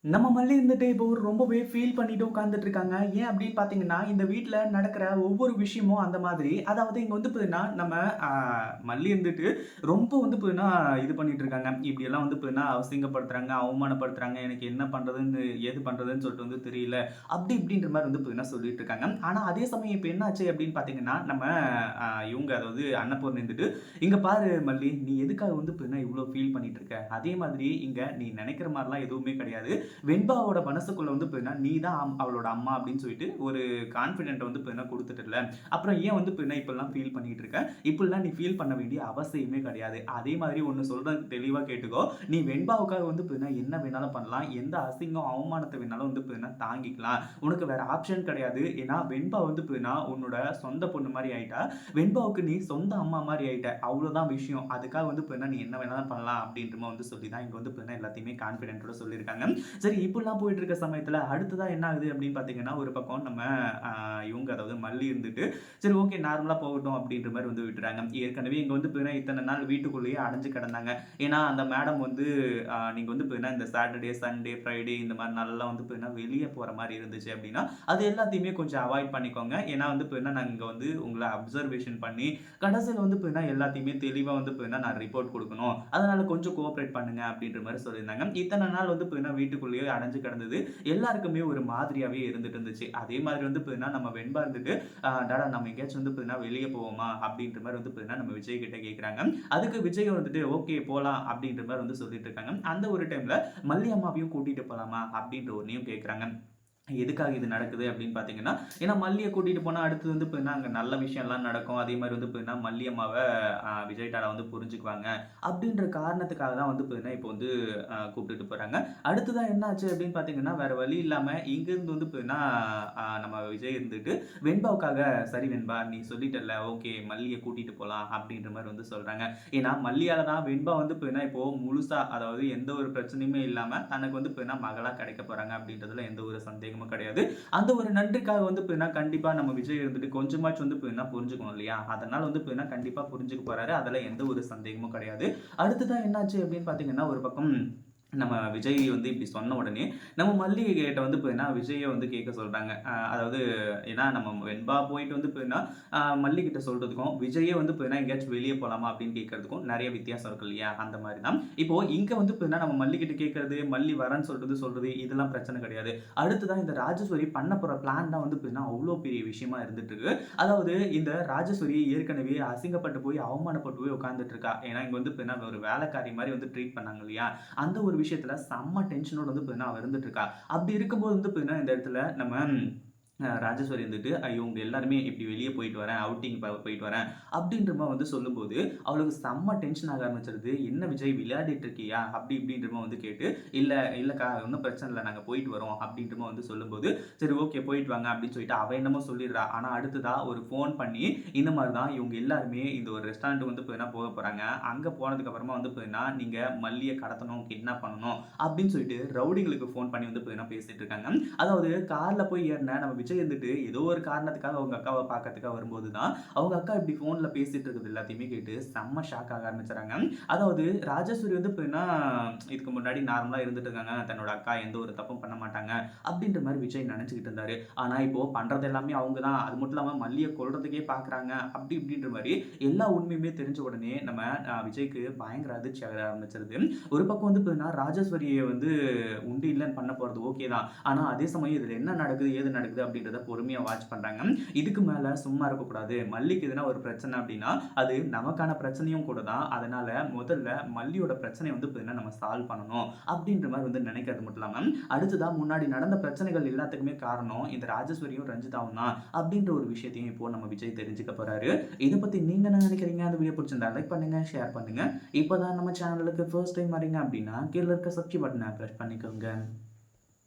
நம்ம மல்லி இருந்துட்டு இப்போ ரொம்பவே ஃபீல் பண்ணிட்டு உட்கார்ந்துட்டு இருக்காங்க. ஏன் அப்படின்னு பார்த்தீங்கன்னா, இந்த வீட்ல நடக்கிற ஒவ்வொரு விஷயமும் அந்த மாதிரி. அதாவது இங்க வந்து பார்த்தீங்கன்னா, நம்ம அ மல்லி இருந்துட்டு ரொம்ப வந்து பார்த்தீங்கன்னா, இது பண்ணிட்டு இருக்காங்க. இப்படியெல்லாம் வந்து பார்த்தீங்கன்னா, அசிங்கப்படுத்துறாங்க, அவமானப்படுத்துறாங்க. எனக்கு என்ன பண்றதுன்னு, ஏது பண்றதுன்னு சொல்லிட்டு வந்து தெரியல. அப்படி இப்படின்ற மாரி வந்து பார்த்தீங்கன்னா சொல்லிட்டு இருக்காங்க. ஆனா அதே சமயம் இப்ப என்ன ஆச்சு அப்படின்னு பார்த்தீங்கன்னா, நம்ம இவங்க அதாவது அன்னபூர்ணி இருந்துட்டு, "இங்க பாரு மல்லி, நீ எதுக்காக வந்து பார்த்தீங்கன்னா இவ்ளோ ஃபீல் பண்ணிட்டு இருக்க? அதே மாதிரி இங்க நீ நினைக்கிற மாரிலாம் எதுவுமே கிடையாது. வெண்பாவோட மனசுக்குள்ள வந்து பார்த்தீங்கன்னா, நீ தான் அவளோட அம்மா அப்படின்னு சொல்லிட்டு ஒரு கான்ஃபிடென்ட்ட வந்து பார்த்தீங்கன்னா குடுத்துட்டல்ல. அப்புறம் ஏன் வந்து பார்த்தீங்கன்னா இப்படிலாம் ஃபீல் பண்ணிட்டு இருக்க? இப்படிலாம் நீ ஃபீல் பண்ண வேண்டிய அவசியமே கிடையாது. அதே மாதிரி ஒண்ணு சொல்றேன் தெளிவா கேட்டுக்கோ. நீ வெண்பாவுக்காக வந்து பார்த்தீங்கன்னா என்ன வேணாலும் பண்ணலாம். எந்த அசிங்கம், அவமானத்த வேணாலும் வந்து பார்த்தீங்கன்னா தாங்கிக்கலாம். உனக்கு வேற ஆப்ஷன் கிடையாது. ஏன்னா வெண்பா வந்து பார்த்தீங்கன்னா உன்னோட சொந்த பொண்ணு மாரி ஆயிட்டா. வெண்பாவுக்கு நீ சொந்த அம்மா மாரி ஆயிட்ட. அவ்வளோதான் விஷயம். அதுக்காக வந்து பார்த்தீங்கன்னா நீ என்ன வேணாலும் பண்ணலாம் அப்படின்ற மாரி வந்து சொல்லி தான் இங்க வந்து பார்த்தீங்கன்னா எல்லாத்தையுமே கான்ஃபிடென்ட்டோட சொல்லியிருக்காங்க. சரி இப்படிலாம் போயிட்டு இருக்க சமயத்துல அடுத்ததா என்ன ஆகுது அப்படின்னு பார்த்தீங்கன்னா, ஒரு பக்கம் நம்ம அ இவங்க அதாவது மல்லி இருந்துட்டு, சரி ஓகே நார்மலா போகட்டும் அப்படின்ற மாரி வந்து விட்டுறாங்க. ஏற்கனவே இங்க வந்து பார்த்தீங்கன்னா, இத்தன நாள் வீட்டுக்குள்ளேயே அடைஞ்சு கிடந்தாங்க. ஏன்னா அந்த மேடம் வந்து நீங்க வந்து பார்த்தீங்கன்னா, இந்த சாட்டர்டே, சண்டே, ஃப்ரைடே இந்த மாரி நாள்லாம் வந்து பார்த்தீங்கன்னா, வெளிய போற மாரி இருந்துச்சு அப்படின்னா, அது எல்லாத்தையுமே கொஞ்சம் அவாய்ட் பண்ணிக்கோங்க. ஏன்னா வந்து பார்த்தீங்கன்னா, நாங்க இங்க வந்து உங்கள அப்சர்வேஷன் பண்ணி, கடைசியில வந்து பார்த்தீங்கன்னா, எல்லாத்தையுமே தெளிவா வந்து பார்த்தீங்கன்னா, நான் ரிப்போர்ட் குடுக்கணும். அதனால கொஞ்சம் கோஆப்பரேட் பண்ணுங்க அப்படின்ற மாரி சொல்லியிருந்தாங்க. இத்தன நாள் வந்து பார்த்தீங்கன்னா, வீட்டுக்குள்ளேயே அடைஞ்சு கிடந்தது. எல்லாருக்குமே ஒரு மாதிரியாவே இருந்துட்டு இருந்துச்சு. அதே மாதிரி வந்து பார்த்தீங்கன்னா, நம்ம வெண்பா இருந்துட்டு, டாடா நம்ம எங்கேயாச்சும் வந்து பார்த்தீங்கன்னா, வெளிய போவோமா? அப்படின்ற மாரி வந்து பார்த்தீங்கன்னா, நம்ம விஜய் கிட்ட கேட்குறாங்க. அதுக்கு விஜய் வந்துட்டு, ஓகே போலாம் அப்படின்ற மாரி வந்து சொல்லிட்டு இருக்காங்க. அந்த ஒரு டைம்ல மல்லி அம்மாவையும் கூட்டிட்டு போலாமா? அப்படின்ற ஒண்ணையும் கேட்குறாங்க. எதுக்காக இது நடக்குது அப்படின்னு பார்த்தீங்கன்னா, ஏன்னா மல்லிய கூட்டிட்டு போனா அடுத்து வந்து பார்த்தீங்கன்னா, அங்க நல்ல விஷயம்லாம் நடக்கும். அதே மாரி வந்து பார்த்தீங்கன்னா, மல்லி அம்மாவ விஜய் டாடா வந்து புரிஞ்சுக்குவாங்க. அப்படின்ற காரணத்துக்காக தான் வந்து பார்த்தீங்கன்னா, இப்போ வந்து கூப்பிட்டுட்டு போறாங்க. அடுத்ததா என்ன ஆச்சு அப்படின்னு பார்த்தீங்கன்னா, வேற வழி இல்லாம இங்கேருந்து வந்து பார்த்தீங்கன்னா, நம்ம விஜய் இருந்துட்டு வெண்பாவுக்காக, "சரி வெண்பா நீ சொல்லிட்டல்ல, ஓகே மல்லிய கூட்டிட்டு போலாம்." அப்படின்ற மாரி வந்து சொல்றாங்க. ஏன்னா மல்லியால தான் வெண்பா வந்து பார்த்தீங்கன்னா, இப்போ முழுசா அதாவது எந்த ஒரு பிரச்சனையுமே இல்லாம தனக்கு வந்து பார்த்தீங்கன்னா, மகளா கிடைக்க போறாங்க அப்படின்றதுல எந்த ஒரு சந்தேகமும் கிடையாது. அந்த ஒரு நன்றிக்காக வந்து பார்த்தீங்கன்னா, கண்டிப்பா நம்ம விஜய் இருந்துட்டு கொஞ்சமாச்சும் வந்து பார்த்தீங்கன்னா புரிஞ்சுக்கணும் இல்லையா? அதனால வந்து பார்த்தீங்கன்னா, கண்டிப்பா புரிஞ்சுக்க போறாரு. அதுல எந்த ஒரு சந்தேகமும் கிடையாது. அடுத்ததா என்னாச்சு அப்படின்னு பார்த்தீங்கன்னா, ஒரு பக்கம் நம்ம விஜய் வந்து இப்படி சொன்ன உடனே, நம்ம மல்லிகை கிட்ட வந்து பார்த்தீங்கன்னா, விஜய வந்து கேட்க சொல்றாங்க. அதாவது ஏன்னா நம்ம வெண்பா போயிட்டு வந்து பார்த்தீங்கன்னா, மல்லி கிட்ட சொல்றதுக்கும், விஜயே வந்து பார்த்தீங்கன்னா, எங்கேயாச்சும் வெளிய போலாமா அப்படின்னு கேட்கறதுக்கும் நெறைய வித்தியாசம் இருக்கு இல்லையா? அந்த மாரி தான். இப்போ இங்க வந்து பார்த்தீங்கன்னா, நம்ம மல்லி கிட்ட கேட்கறது, மல்லி வரேன்னு சொல்றது இதெல்லாம் பிரச்சனை கிடையாது. அடுத்ததா இந்த ராஜேஸ்வரி பண்ண போற பிளான் தான் வந்து பார்த்தீங்கன்னா, அவ்ளோ பெரிய விஷயமா இருந்துட்டு இருக்கு. அதாவது இந்த ராஜேஸ்வரி ஏற்கனவே அசிங்கப்பட்டு போய், அவமானப்பட்டு போய் உட்கார்ந்துட்டு இருக்கா. ஏன்னா இங்க வந்து பார்த்தீங்கன்னா, ஒரு வேலைக்காரி மாரி வந்து ட்ரீட் பண்ணாங்க இல்லையா? அந்த ஒரு விஷயத்துல செம்ம டென்ஷனோட வந்து பார்த்தீங்கன்னா, அவ இருந்துட்டு இருக்கா. அப்படி இருக்கும்போது வந்து பார்த்தீங்கன்னா, இந்த இடத்துல நம்ம ராஜேஸ்வரி வந்துட்டு, இவங்க எல்லாருமே இப்படி வெளிய போயிட்டு வரேன், அவுட்டிங் போயிட்டு வரேன் அப்படின்ற மாரி வந்து சொல்லும்போது, அவளுக்கு செம்ம டென்ஷன் ஆக ஆரம்பிச்சுருது. "என்ன விஜய் விளையாடிட்டு இருக்கியா?" அப்படி இப்படின்ற மாரி வந்து கேட்டு, "இல்ல இல்லக்கா ஒண்ணும் பிரச்சனை இல்ல. நாங்க போயிட்டு வரோம்." அப்படின்ற மாரி வந்து சொல்லும்போது, "சரி ஓகே போயிட்டு வாங்க." அப்படின்னு சொல்லிட்டு அவ என்னமோ சொல்லிடுறா. ஆனா அடுத்ததா ஒரு ஃபோன் பண்ணி, இந்த மாரி தான் இவங்க எல்லாருமே இந்த ஒரு ரெஸ்டாரண்ட் வந்து பார்த்தீங்கன்னா போக போறாங்க. அங்க போனதுக்கு அப்புறமா வந்து பார்த்தீங்கன்னா, நீங்க மல்லிய கடத்தணும், கிட்னாப் பண்ணணும் அப்படின்னு சொல்லிட்டு ரவுடிங்களுக்கு ஃபோன் பண்ணி வந்து பார்த்தீங்கன்னா பேசிட்டு இருக்காங்க. அதாவது கார்ல போய் ஏறுன நம்ம விஜய் இருந்துட்டு ஏதோ ஒரு காரணத்துக்காக அவங்க அக்காவ பார்க்கறதுக்காக வரும்போது தான், அவங்க அக்கா இப்படி ஃபோன்ல பேசிட்டு இருக்கிறது எல்லாத்தையுமே கேட்டு செம்ம ஷாக் ஆக ஆரம்பிச்சுறாங்க. அதாவது ராஜேஸ்வரி வந்து பார்த்தீங்கன்னா, இதுக்கு முன்னாடி நார்மலா இருந்துட்டு இருக்காங்க. தன்னோட அக்கா எந்த ஒரு தப்பும் பண்ண மாட்டாங்க. அப்படின்ற மாரி விஜய் நெனச்சுக்கிட்டு இருந்தாரு. ஆனா இப்போ பண்றது எல்லாமே அவங்க தான். அது மட்டும் இல்லாம மல்லிய கொல்றதுக்கே பார்க்குறாங்க. அப்படி இப்படின்ற மாரி எல்லா உண்மையுமே தெரிஞ்ச உடனே நம்ம விஜய்க்கு பயங்கர அதிர்ச்சி ஆக ஆரம்பிச்சுருது. ஒரு பக்கம் வந்து பார்த்தீங்கன்னா, ராஜேஸ்வரிய வந்து உண்டு இல்லன்னு பண்ண போறது ஓகே தான். ஆனா, அதே சமயம் இதுல என்ன நடக்குது, ஏது நடக்குது அப்படின்றத பொறுமையா வாட்ச் பண்றாங்க. இதுக்கு மேல சும்மா இருக்கக்கூடாது. மல்லிக்கு எதுனா ஒரு பிரச்சனை அப்படின்னா, அது நமக்கான பிரச்சனையும் கூட தான். அதனால முதல்ல மல்லியோட பிரச்சனைய வந்து பார்த்தீங்கன்னா, நம்ம சால்வ் பண்ணணும். அப்படின்ற மாரி வந்து நினைக்கிறது மட்டும் இல்லாம, அடுத்ததா முன்னாடி நடந்த பிரச்சனைகள் எல்லாத்துக்குமே காரணம் இந்த ராஜேஸ்வரியும், ரஞ்சிதாவும் தான். அப்படின்ற ஒரு விஷயத்தையும் இப்போ நம்ம விஜய் தெரிஞ்சுக்க போறாரு. இத பத்தி நீங்க என்ன நினைக்கிறீங்க? அந்த வீடியோ பிடிச்சிருந்தா லைக் பண்ணுங்க, ஷேர் பண்ணுங்க. இப்ப தான் நம்ம சேனலுக்கு ஃபர்ஸ்ட் டைம் வரீங்க அப்படின்னா, கீழ இருக்க சப்ஸ்கிரைப் பட்டன பிரஸ் பண்ணிக்கோங்க.